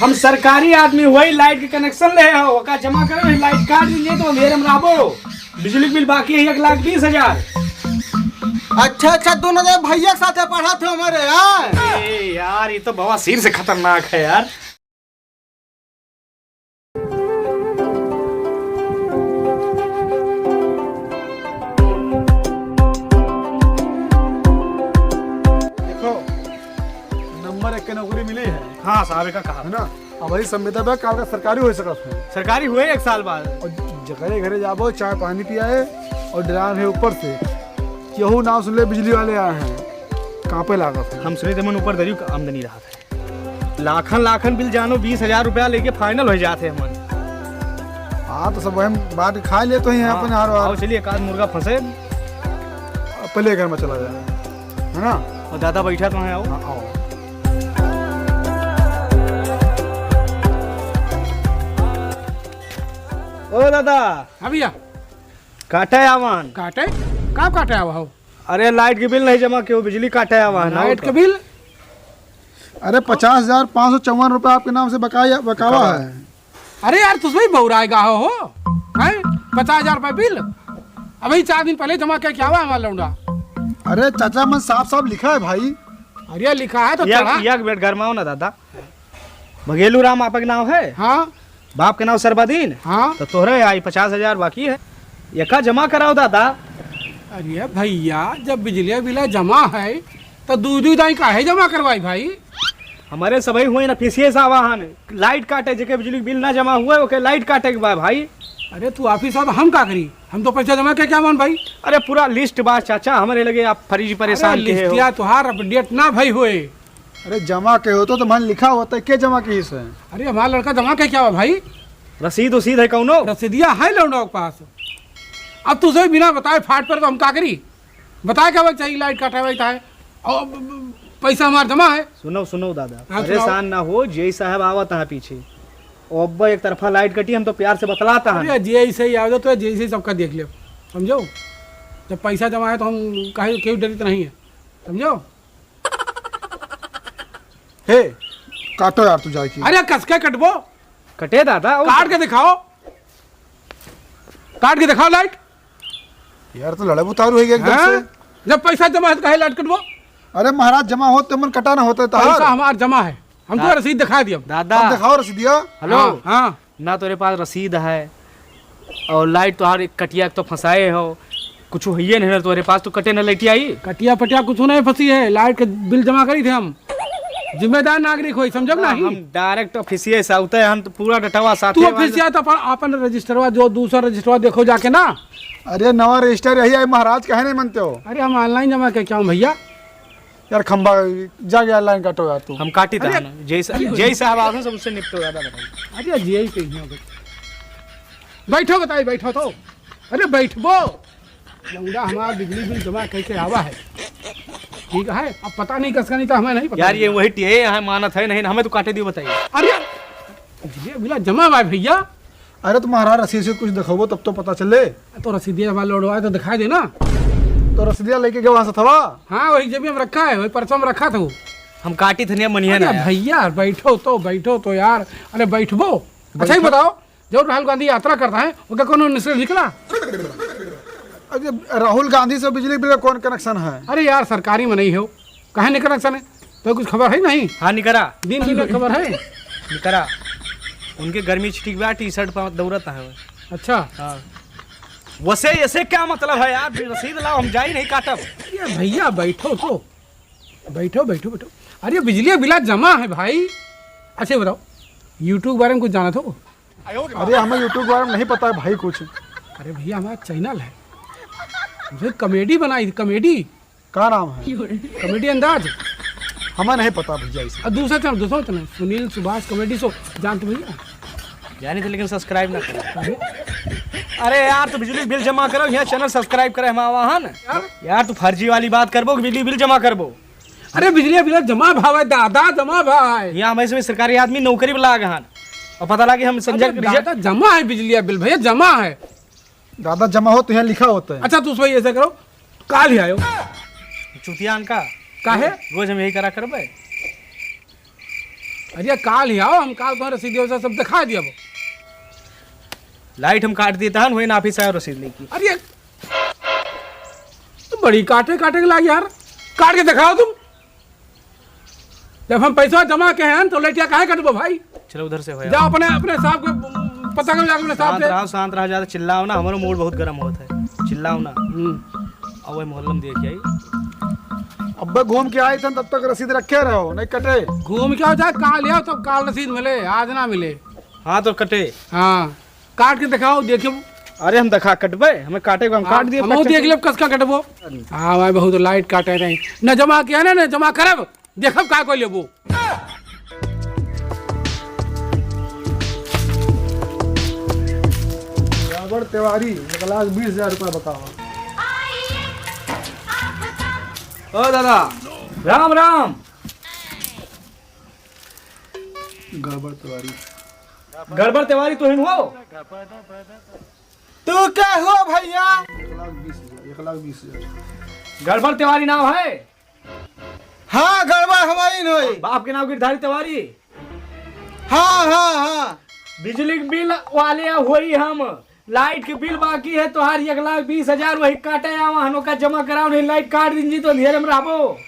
हम सरकारी आदमी हुई, लाइट के कनेक्शन ले हो का जमा करो, लाइट कार्ड लिए तो मेरे में रहो। बिजली बिल बाकी है 1,20,000। अच्छा अच्छा, दोनों जब भैया के साथ पढ़ा थे हमारे यार। यार ये तो बवासीर से खतरनाक है यार। नंबर 1 के नौकरी मिली है। हाँ साहब का कहा है ना। अब वही संविदा पे काल का सरकारी हो सकत है। सरकारी हुए 1 साल बाद। और जगह घरे जाबो, चाय पानी पियाए और ड्राम है ऊपर से केहू नाम सुन ले बिजली वाले आए हैं, कांपे लागत है। हम सुने थे मन ऊपर दरियो का आमदनी रहा था। लाखन लाखन बिल जानो 20,000 रुपया लेके फाइनल हो जाते हैं मन। हाँ तो सब हम बात खा ले तो ही हैं अपने हर बार। चलिए एक आध मुर्गा फंसे पहले घर में चला जाए, है ना। और दादा बैठा तो है। आओ हाँ, आओ। ओ दादा। हाँ भैया। काटे आवान काटे कहाँ काटे आवा हो? अरे लाइट के बिल नहीं जमा क्यों, बिजली काटे आवान। लाइट का बिल? अरे 50,554 रुपये आपके नाम से बकावा है। अरे यार तुझ भी बहुराएगा हो हैं? 50,000 रुपये बिल अभी 4 दिन पहले जमा क्या हुआ हमारा लौंडा। अरे चाचा मन साफ साफ लिखा है भाई। अरे लिखा है तो चढ़ा। एक मिनट घर में आओ ना दादा। भगेलू राम आपका नाम है? हाँ। बाप के नाम सरबादीन? हाँ। तो तोहरे आई 50,000 बाकी है, एका जमा कराओ दादा। अरे भैया जब बिजली बिल जमा है तो दूध दाई काहे जमा करवाई भाई? हमारे सभी हुए ना फीसिए सावाहन लाइट काटे, जगह बिजली बिल ना जमा हुए ओके लाइट काटे के बाद भाई। अरे तू ऑफिस अब हम का करी, हम तो पैसा जमा क्या मान भाई। अरे पूरा लिस्ट बात चाचा, हमारे लगे आप फरीजी परेशान के हो। लिस्ट तुहार अपडेट ना भाई हुए। अरे जमा के हो तो मन लिखा होता है, क्या जमा की है? अरे हमारा लड़का जमा क्या हुआ भाई? रसीद उसीद है कौनो? रसीदिया है लौंडा के पास। अब तुझे बिना बताए फाट पर तो हम का करी? बताए क्या चाहिए लाइट काटा हुआ है और पैसा हमारा जमा है। सुनो सुनो दादा, हाँ, परेशान ना हो। जय साहब आवत है पीछे, अब एक तरफा लाइट कटी, हम तो प्यार से बतलाता है। अरे जैसे ही आ जाओ तो जैसे ही सबका देख ले, समझो। जब पैसा जमा है तो हम कहे क्यों डरित नहीं है, समझो। हे काटो यार तू जाके। अरे कसके कटबो। कटे दादा, काट के दिखाओ, काट के दिखाओ लाइट। यार तो लड़े उतारू है एकदम से। जब पैसा जमा है तो कहे लाइट कटबो। अरे महाराज जमा हो तो मन कटाना होता है। पैसा हमारा जमा है, हमको रसीद दिखा दिया दादा। दिखाओ रसीदिया। हेलो। हाँ ना तेरे पास रसीद है और लाइट तो हर कटिया तो फंसाए हो, कुछ है नहीं तुम्हारे पास तो कटे न लेटी आई। कटिया पटिया कुछ नहीं फंसी है, लाइट के बिल जमा करी थे हम। जिम्मेदार नागरिक हो, समझो ना। हम डायरेक्ट ऑफिसिये से आते हैं, हम तो पूरा डटवा साथ। तू ऑफिसिया तो अपन रजिस्टरवा जो दूसरा रजिस्टरवा देखो जाके ना। अरे नवा रजिस्टर यही है महाराज, कहे नहीं मानते हो? अरे हम ऑनलाइन जमा क्या हूँ भैया। यार खंबा जाके ऑनलाइन काटो यार तू। हम काटी था जय साहब आगे सब उससे निपटो दादा। बताइए। अरे यही कहीं हो। बैठो बताइए, बैठो तो। अरे बैठबो। लौंडा हमारा बिजली बिल जमा कैसे आवा है, ठीक है। अब पता नहीं कसका, नहीं तो हमें नहीं पता। यार ये वही टीए है, मानत है नहीं, हमें तो काटे दियो। बताइए। अरे बिजली बिल जमा हुआ है भैया। अरे तो महाराज रसीद से कुछ दिखाओ तब तो पता चले। तो रसीदिया हमारा लोड हुआ है तो दिखाई देना। तो रसीदिया लेके गए वहां से थवा। हाँ वही जब में रखा है, वही परसों में रखा था वो। हम काटी थनिया मनिया ना भैया। बैठो तो यार। अरे बैठबो। अच्छा ही बताओ, जो राहुल गांधी यात्रा करता है उसका कौन निश्चय निकला? अरे राहुल गांधी से बिजली बिल का कौन कनेक्शन है? अरे यार सरकारी में नहीं हो, कहे नहीं कनेक्शन है तो कुछ खबर है नहीं? हाँ निकरा दिन दिन में खबर है निकरा। उनके गर्मी छिटिक बा, टी शर्ट पर दौड़त है। अच्छा हाँ वैसे ऐसे क्या मतलब है यार? रसीद लाओ, हम जाई नहीं काटब। ये भैया बैठो तो, बैठो बैठो बैठो। अरे बिजली बिल जमा है भाई। अच्छा बताओ यूट्यूब बारे में कुछ जाना था? अरे हमें यूट्यूब के बारे में नहीं पता है भाई कुछ। अरे भैया हमारा चैनल है, मुझे कॉमेडी बनाई थी। कॉमेडी क्या नाम है? कॉमेडी अंदाज। हमें नहीं पता भैया इसे। और दूसरा channel Sunil Subhash comedy show, जानते भैया? जानी थे लेकिन सब्सक्राइब ना करो। अरे यार तो बिजली बिल जमा करो, यहाँ चैनल सब्सक्राइब करे हम आवाहन। यार तू फर्जी वाली बात करबो, बिजली बिल जमा करबो। अरे बिजली बिल जमा भाव है दादा, जमा भाव है। यहाँ हमें सरकारी आदमी नौकरी वाला गहन और पता लगे हम संजय दादा जमा है बिजली बिल भैया, जमा है। दादा जमा हो तो यहाँ लिखा होता है। अच्छा तू भाई ऐसा करो, काल ही आयो। चुतियान का काहे? रोज हम यही करा करबे। अरे काल ही आओ, हम काल तुम्हारे रसीद सब दिखा दिया वो। लाइट हम काट दिए था, वही ऑफिस आया रसीद लेके। अरे तुम बड़ी काटे के लाग यार, काट के दिखाओ तुम। जब हम पैसा जमा के हैं तो लेटिया काहे कटबो भाई। चलो उधर से हो जाओ अपने साहब को पता करो, जाके अपने साहब से। शांत रहो, ज्यादा चिल्लाओ ना, हमारा मूड बहुत गर्म होता है, चिल्लाओ ना। अब वही मोहल्ला में देख आई। अब घूम के आए थे तब तक रसीद रखे रहो, नहीं कटे। घूम के आओ, जाए काल ले आओ, तब काल रसीद मिले, आज ना मिले। हाँ तो कटे। हाँ काट के दिखाओ, देखियो। अरे हम दिखा कटबे, हमें काटे को हम काट दिए। हम देख ले कस का कटबो। हाँ भाई बहुत लाइट काटे रहे, न जमा किया ना, न जमा करब, देखब का कोई लेबो। गड़बड़ तिवारी 1,20,000 रुपया बताओ। ओ दादा राम राम। गड़बड़ तिवारी, गड़बड़ तिवारी तो हिन हो। तू क्या हुआ भैया? 1,20,000। गड़बड़ तिवारी नाम है। हाँ गड़बड़ हमारी नहीं। बाप के नाम गिरधारी तिवारी। हाँ हाँ हाँ बिजली के बिल वाले हुई हम, लाइट के बिल बाकी है तो हर 1,20,000 वही काटे आवा का जमा कराओ, नहीं लाइट काट दीजिए तो अंधेरे में रहो।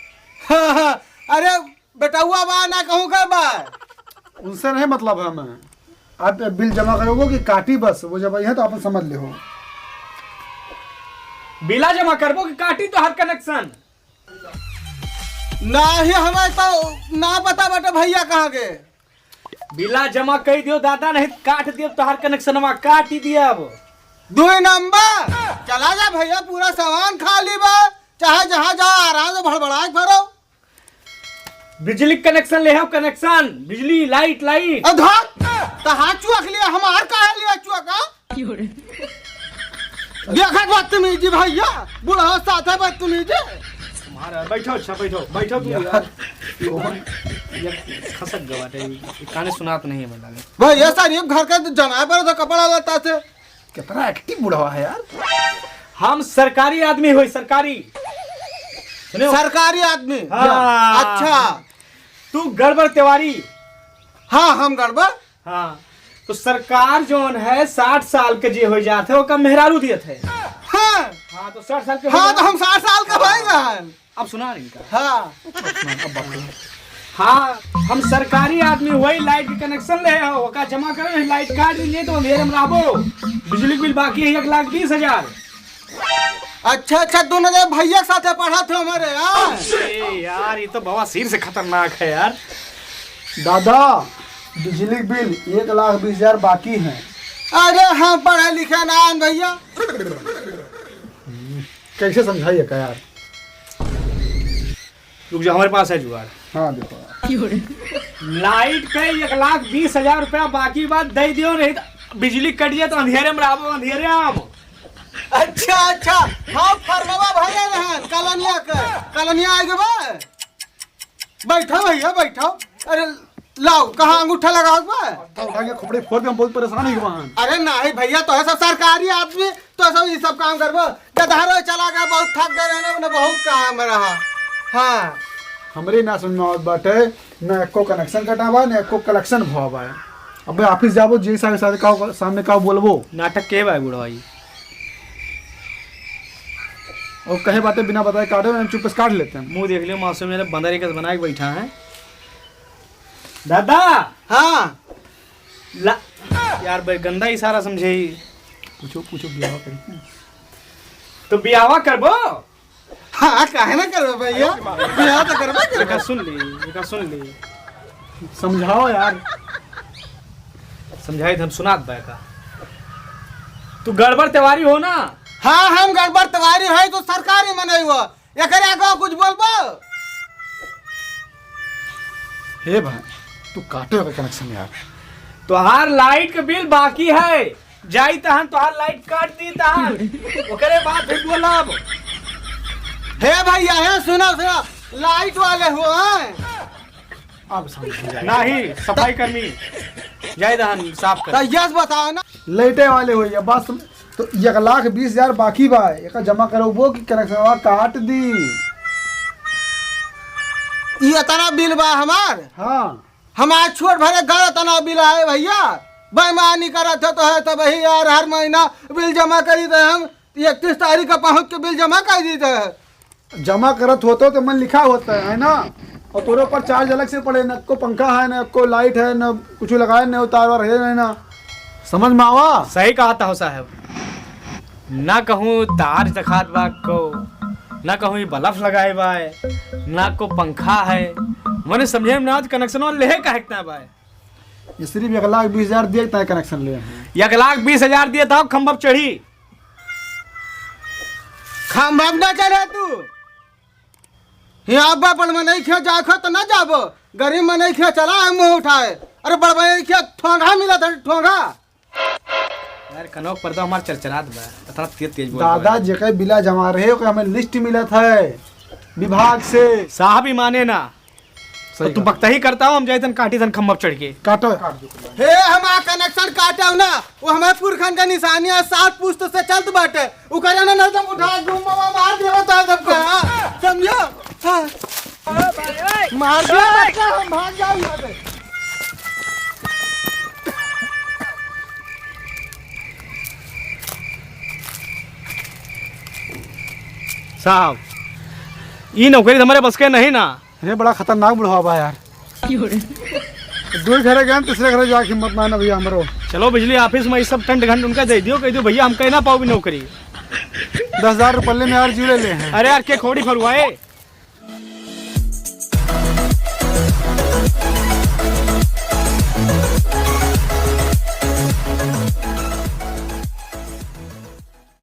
हाँ हाँ। अरे बेटुआ बा ना कहूँ का बा, उनसे नहीं मतलब है हमें। आप बिल जमा करोगे कि काटी बस, वो जब है तो आप समझ ले हो। बिला जमा करबो कि काटी तो हर कनेक्शन। ना ही हमें तो ना पता बेटा भैया कहाँ गए। बिला जमा कर दियो दादा, नहीं काट दियो तो हर कनेक्शन काट ही दिया। अब 2 नंबर चला जा भैया, पूरा सामान खाली बा, चाहे जहाँ जाओ आराम से भड़बड़ा के भरो। बिजली कनेक्शन ले आओ, कनेक्शन बिजली लाइट लाइट। तहां चुअक लिया, हमार काहे लिया चुअका? देखत बदतमीजी भैया, बुढ़ा साथे बदतमीजी। तुम्हारा बैठो, अच्छा बैठो बैठो तुम यार। ये खसक गवाटे, काने सुनात नहीं है मतलब। भैया सारी घर का जनावर तो कपड़ा लेता थे। कितना एक्टिव बुढ़ा है यार। हम सरकारी आदमी हुई, सरकारी सरकारी आदमी। हाँ। अच्छा तू गड़बड़ तिवारी। हाँ हम गड़बड़। हाँ तो सरकार जोन है 60 साल के जे हो जाते वो कम मेहरारू दिए थे। हाँ हाँ तो 60 साल के हाँ तो हम 60 साल का भाई गए। अब सुना नहीं इनका। हाँ हाँ हम सरकारी आदमी वही लाइट के कनेक्शन ले आओ, का जमा करो, लाइट काट दीजिए तो अंधेरे में रहो। बिजली बिल बाकी है 1,20,000। अच्छा अच्छा, दोनों जन भैया के साथ पढ़ा थे हमारे यार। यार ये तो बवासीर से खतरनाक है यार। दादा बिजली बिल 1,20,000 बाकी है। अरे हम पढ़े लिखे ना हैं भैया। कैसे समझाइए का यार। रुक जाओ, हमारे पास है जुगाड़। हाँ देखो लाइट पे 1,20,000 रुपया बाकी बात दे दियो, नहीं तो बिजली कट जाए तो अंधेरे में रहो, अंधेरे आम। अच्छा अच्छा, हाँ फरमावा भैया रहन कलनिया के, कलनिया आगे बा। बैठो भैया बैठो। अरे लाओ, कहाँ अंगूठा लगाओ बा? उठा के खोपड़ी फोड़ के हम बहुत परेशान ही हुआ हैं। अरे नहीं भैया, तो है सब सरकारी आदमी, तो सब ये सब काम करबो। गधारो चला गया, बहुत थक गए रहने में, बहुत काम रहा। हाँ हमरे ना समझ में आवत बाटे, ना एको कनेक्शन कटावा ना एको कलेक्शन भवा है। अब ऑफिस जाबो जी साहब का सामने का बोलबो नाटक के भाई बुढ़ा भाई। और कहे बातें बिना बताए काटे में चुप से काट लेते हैं। मुंह देख लियो, मासूम मेरे बंदर एक बना के बैठा है। दादा हाँ यार भाई गंदा इशारा समझे। पूछो पूछो ब्याह करी तो बियावा करबो। हाँ काहे ना करबो भैया, बियाह तो करबो एका करबो। सुन ली, एका सुन ली। समझाओ यार। समझाई हम सुनात बा का। तू गड़बड़ तिवारी हो ना। हाँ हम गड़बड़ तिवारी है तो सरकारी में नहीं हुआ। एकरे आगे कुछ बोलबो? हे भाई तू काटे का कनेक्शन यार। तोहार लाइट के बिल बाकी है, जाई तहन तोहार लाइट काट दी तहन ओकरे बाद फिर बोलब। हे भैया है, सुनो सुनो, लाइट वाले हो हैं? आप समझ नहीं सफाई कर्मी, जाई तहन साफ कर। तो यस बताओ ना। लेटे वाले हो या बात तो 1,20,000 बाकी बा, एक जमा करो वो कि कनेक्शन काट दी। ये इतना बिल बा हमार? हाँ हम आज छोट भरे घर तना बिल आए भैया, बेईमानी करत है तो वही यार हर महीना बिल जमा करी दे। हम 31 तारीख का पहुँच के बिल जमा कर दी थे। जमा करत होतो तो मन लिखा होता है ना, और तोरे ऊपर चार्ज अलग से पड़े, न को पंखा है न को लाइट है न कुछ लगाए न तार वार है ना, समझ में आवा। सही कहा था साहब, ना कहूँ तार दिखात बा को, ना कहूँ ये बल्ब लगाए बा, ना को पंखा है, मैंने समझे में ना कनेक्शन ले का इतना बा। ये सिर्फ 1,20,000 दिए तय कनेक्शन ले। 1,20,000 दिया था खम्बा चढ़ी। खम्भा ना चढ़े तू यहाँ अब्बा पर में नहीं खे जाखो तो ना जाबो, गरीब में नहीं खे चला है मुँह उठाए। अरे बड़बई खे ठोंगा मिला था ठोंगा। यार कनौक पर्दा हमार चरचरात बा, इतना तेज तेज बोल दादा जेके बिला जमा रहे हो हमें लिस्ट मिलत है विभाग से। साहब ही माने ना, तो तू बकता ही करता हूँ, हम जाए तन काटी तन खम्बा चढ़ के काटो। हे हमारा कनेक्शन काटे ना, वो हमारे पुरखन का निशानी है, 7 पुश्त से चलत बाटे। उ करे ना तुम उठा घूमवा मार देवा तो सबका, समझो। हाँ। मार दे बच्चा, हम भाग जाओ यहाँ से। साहब ये नौकरी हमारे बस के नहीं ना। ये बड़ा खतरनाक बुढ़वा बा यार। दूर घरे गए तीसरे घरे जाके हिम्मत ना भैया हमरो। चलो बिजली ऑफिस में ये सब टंट घंट उनका दे दियो, कह दो भैया हम कह ना पाओ भी नौकरी। 10,000 रुपये में यार जीव ले हैं। अरे यार के खोड़ी फरुआए।